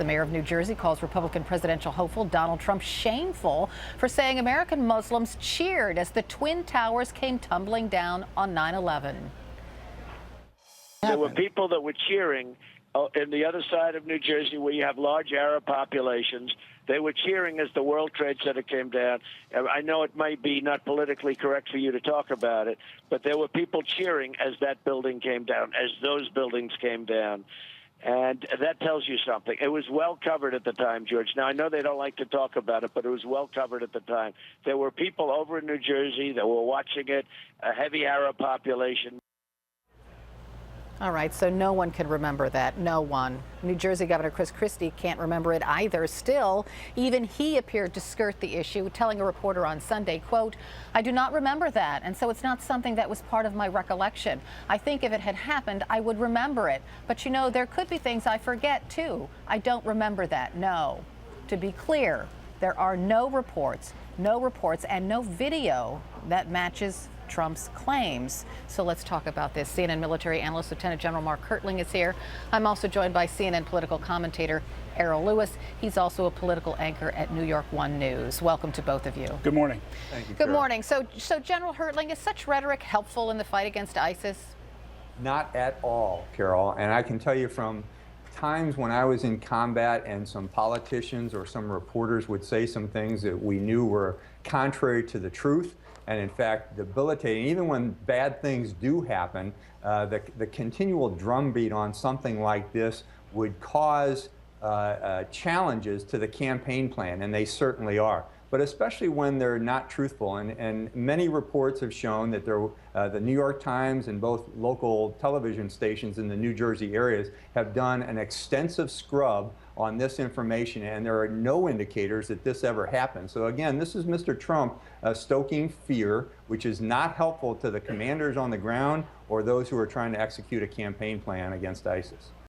mayor of New Jersey calls Republican presidential hopeful Donald Trump shameful for saying American Muslims cheered as the Twin Towers came tumbling down on 9/11. There were people that were cheering in the other side of New Jersey where you have large Arab populations. They were cheering as the World Trade Center came down. I know it might be not politically correct for you to talk about it, but there were people cheering as that building came down, as those buildings came down. And that tells you something. It was well covered at the time, George. Now, I know they don't like to talk about it, but it was well covered at the time. There were people over in New Jersey that were watching it, a heavy Arab population. All right, so no one can remember that. No one. New Jersey Governor Chris Christie can't remember it either. Still, even he appeared to skirt the issue, telling a reporter on Sunday, quote, "I do not remember that, and so it's not something that was part of my recollection. I think if it had happened, I would remember it. But you know, there could be things I forget too. I don't remember that, no." To be clear, there are no reports and no video that matches Trump's claims. So let's talk about this. CNN military analyst Lieutenant General Mark Kirtling is here. I'm also joined by CNN political commentator Errol Louis. He's also a political anchor at New York One News. Welcome to both of you. Good morning. Thank you. Good morning. So General Kirtling, is such rhetoric helpful in the fight against ISIS? Not at all, Carol. And I can tell you from times when I was in combat and some politicians or some reporters would say some things that we knew were contrary to the truth, and in fact debilitating. Even when bad things do happen, the continual drumbeat on something like this would cause challenges to the campaign plan, and they certainly are. But especially when they're not truthful. And many reports have shown that the New York Times and both local television stations in the New Jersey areas have done an extensive scrub on this information, and there are no indicators that this ever happened. So again, this is Mr. Trump stoking fear, which is not helpful to the commanders on the ground or those who are trying to execute a campaign plan against ISIS.